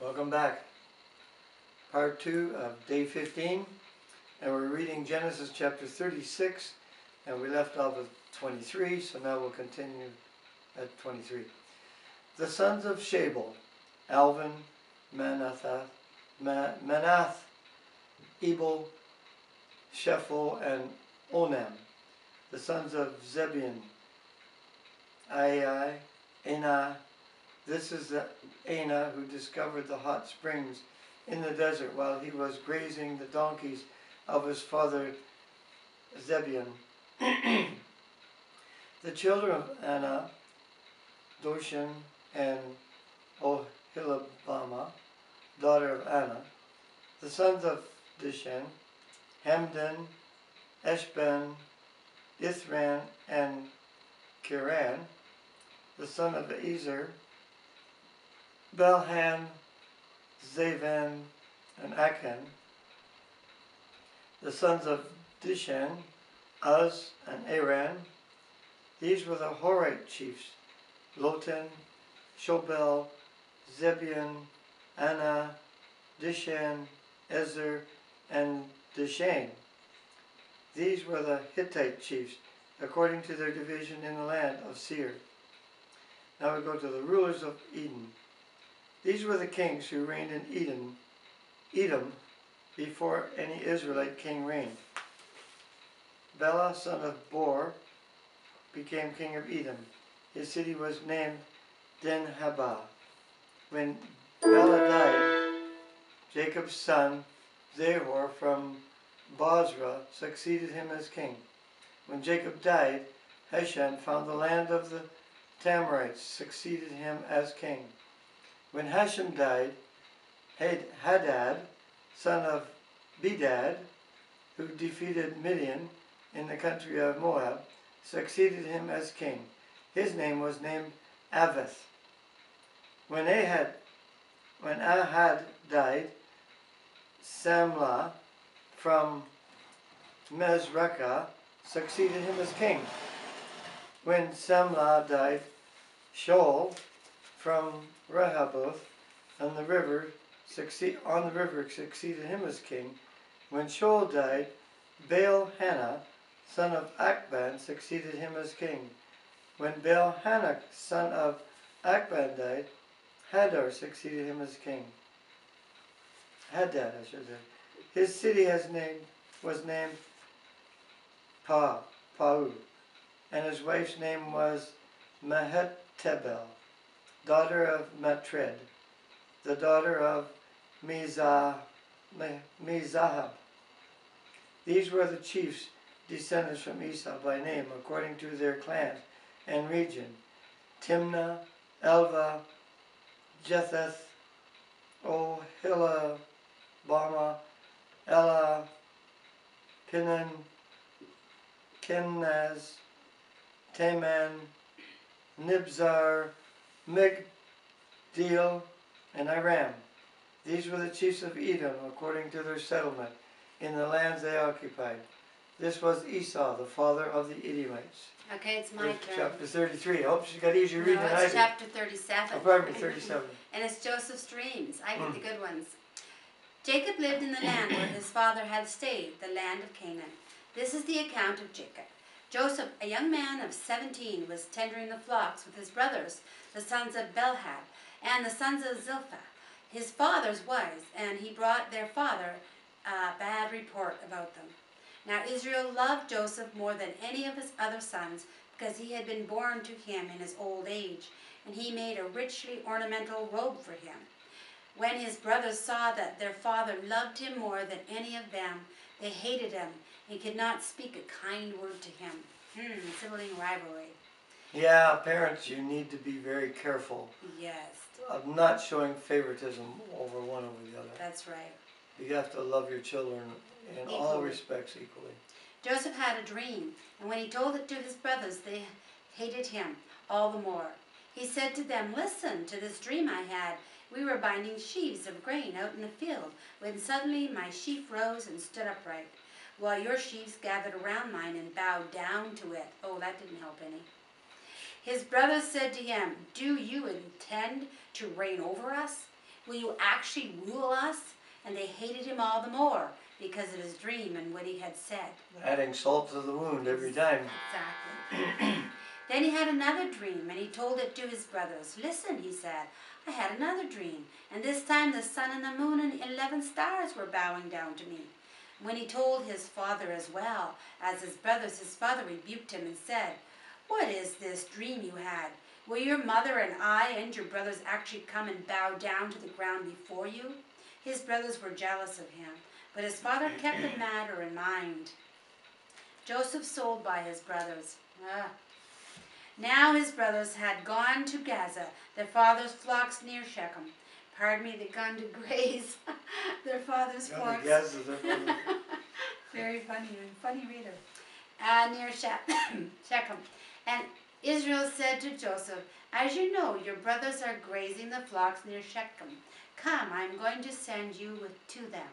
Welcome back. Part 2 of day 15, and we're reading Genesis chapter 36, and we left off with 23, so now we'll continue at 23. The sons of Shabal, Alvin, Manath, Ebal, Shephel, and Onam. The sons of Zebulun, Ai, Anah. This is the Anah who discovered the hot springs in the desert while he was grazing the donkeys of his father Zebulun. The children of Anah, Doshan and Ohilibamah, daughter of Anah. The sons of Dishan, Hamdan, Eshban, Ithran, and Kiran. The son of Ezer, Belhan, Zavan, and Akan. The sons of Dishan, Uz, and Aran. These were the Horite chiefs, Lotan, Shobel, Zebulun, Anah, Dishan, Ezer, and Dishan. These were the Hittite chiefs, according to their division in the land of Seir. Now we go to the rulers of Edom. These were the kings who reigned in Edom, before any Israelite king reigned. Bela, son of Bor, became king of Edom. His city was named Dinhabah. When Bela died, Jacob's son Zahor from Bozrah succeeded him as king. When Jacob died, Heshan found the land of the Tamarites, succeeded him as king. When Hashem died, Hadad, son of Bedad, who defeated Midian in the country of Moab, succeeded him as king. His name was named Avith. When Ahad died, Samlah from Mezrekah succeeded him as king. When Samlah died, Shaul from Rehoboth on the river succeeded him as king. When Shaul died, Baal-Hanah, son of Akban, succeeded him as king. When Baal-Hanah, son of Akban, died, Hadar succeeded him as king. Hadad, I should say. His city was named Pau, and his wife's name was Mehetabel, daughter of Matred, the daughter of Mezahab. These were the chiefs, descendants from Esau by name, according to their clans and region: Timnah, Elva, Jetheth, Ohilibamah, Elah, Pinan, Kenaz, Taman, Nibzar, Migdeel, and Aram. These were the chiefs of Edom, according to their settlement, in the lands they occupied. This was Esau, the father of the Edomites. Okay, it's my turn. Chapter 33. I hope she's got easier reading than I do. It's chapter 37. Oh, pardon me, 37. And it's Joseph's dreams. I get the good ones. Jacob lived in the land where his father had stayed, the land of Canaan. This is the account of Jacob. Joseph, a young man of 17, was tendering the flocks with his brothers, the sons of Belhad, and the sons of Zilpah, his father's wives, and he brought their father a bad report about them. Now Israel loved Joseph more than any of his other sons, because he had been born to him in his old age, and he made a richly ornamental robe for him. When his brothers saw that their father loved him more than any of them, they hated him and could not speak a kind word to him. Sibling rivalry. Yeah, parents, you need to be very careful. Yes. Of not showing favoritism over one over the other. That's right. You have to love your children in all respects equally. Joseph had a dream, and when he told it to his brothers, they hated him all the more. He said to them, "Listen to this dream I had. We were binding sheaves of grain out in the field, when suddenly my sheaf rose and stood upright, while your sheaves gathered around mine and bowed down to it." Oh, that didn't help any. His brothers said to him, "Do you intend to reign over us?" Will you actually rule us? And they hated him all the more because of his dream and what he had said. Adding salt to the wound every time. Exactly. Then he had another dream, and he told it to his brothers. Listen, he said, I had another dream, and this time the sun and the moon and 11 stars were bowing down to me. When he told his father as well as his brothers, his father rebuked him and said, What is this dream you had? Will your mother and I and your brothers actually come and bow down to the ground before you? His brothers were jealous of him, but his father kept the matter in mind. Joseph sold by his brothers. Now his brothers had gone to Gaza, their father's flocks near Shechem. Pardon me, they'd gone to graze their father's flocks. Very funny reader. Near Shechem. And Israel said to Joseph, As you know, your brothers are grazing the flocks near Shechem. Come, I am going to send you to them.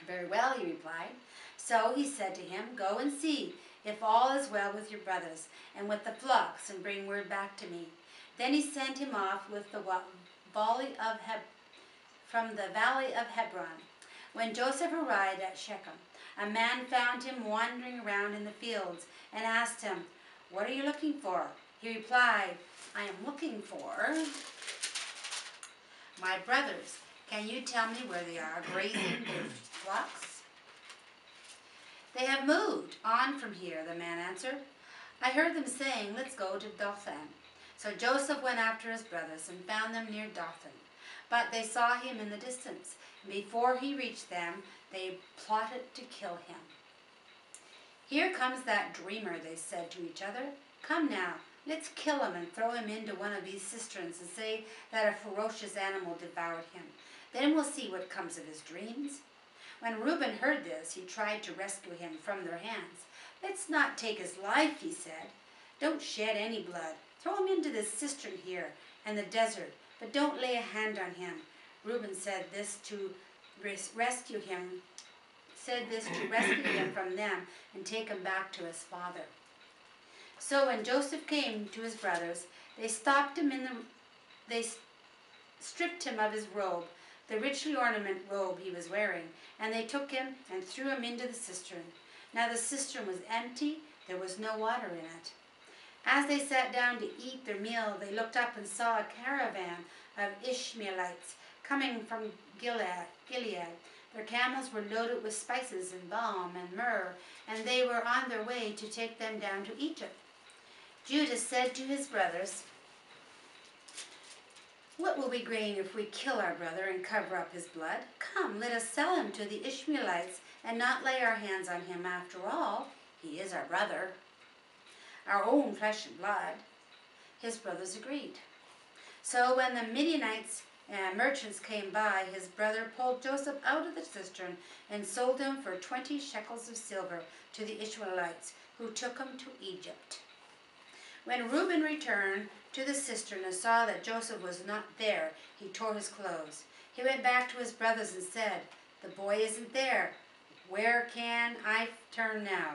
Very well, he replied. So he said to him, Go and see if all is well with your brothers and with the flocks, and bring word back to me. Then he sent him off with the from the valley of Hebron. When Joseph arrived at Shechem, a man found him wandering around in the fields and asked him, What are you looking for? He replied, I am looking for my brothers. Can you tell me where they are grazing their flocks? They have moved on from here, the man answered. I heard them saying, Let's go to Dothan. So Joseph went after his brothers and found them near Dothan. But they saw him in the distance, and before he reached them, they plotted to kill him. Here comes that dreamer, they said to each other. Come now, let's kill him and throw him into one of these cisterns and say that a ferocious animal devoured him. Then we'll see what comes of his dreams. When Reuben heard this, he tried to rescue him from their hands. Let's not take his life, he said. Don't shed any blood. Throw him into this cistern here in the desert, but don't lay a hand on him. Reuben said this to rescue him from them and take him back to his father. So when Joseph came to his brothers, they stopped him they stripped him of his robe, the richly ornamented robe he was wearing, and they took him and threw him into the cistern. Now the cistern was empty, there was no water in it. As they sat down to eat their meal, they looked up and saw a caravan of Ishmaelites coming from Gilead. Their camels were loaded with spices and balm and myrrh, and they were on their way to take them down to Egypt. Judah said to his brothers, What will we gain if we kill our brother and cover up his blood? Come, let us sell him to the Ishmaelites and not lay our hands on him. After all, he is our brother, our own flesh and blood. His brothers agreed. So when the Midianites and merchants came by, his brother pulled Joseph out of the cistern and sold him for 20 shekels of silver to the Ishmaelites, who took him to Egypt. When Reuben returned to the cistern and saw that Joseph was not there, he tore his clothes. He went back to his brothers and said, The boy isn't there. Where can I turn now?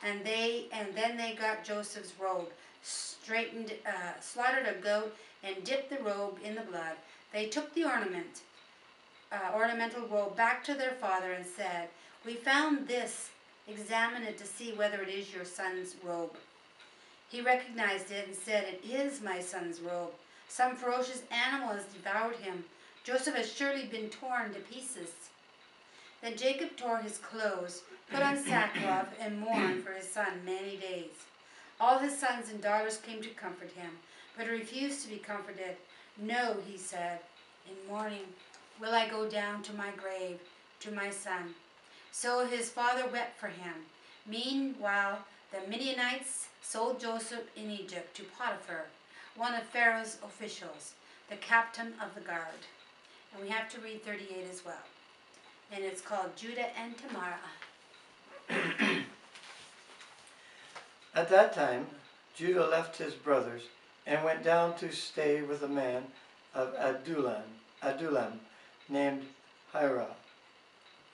And then they got Joseph's robe, slaughtered a goat, and dipped the robe in the blood. They took the ornamental robe back to their father and said, We found this. Examine it to see whether it is your son's robe. He recognized it and said, It is my son's robe. Some ferocious animal has devoured him. Joseph has surely been torn to pieces. Then Jacob tore his clothes, put on sackcloth, and mourned for his son many days. All his sons and daughters came to comfort him, but he refused to be comforted. No, he said, in mourning will I go down to my grave, to my son. So his father wept for him. Meanwhile, the Midianites sold Joseph in Egypt to Potiphar, one of Pharaoh's officials, the captain of the guard. And we have to read 38 as well. And it's called Judah and Tamar. At that time, Judah left his brothers and went down to stay with a man of Adullam named Hira.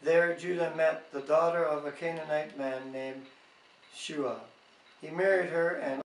There Judah met the daughter of a Canaanite man named Shua. He married her and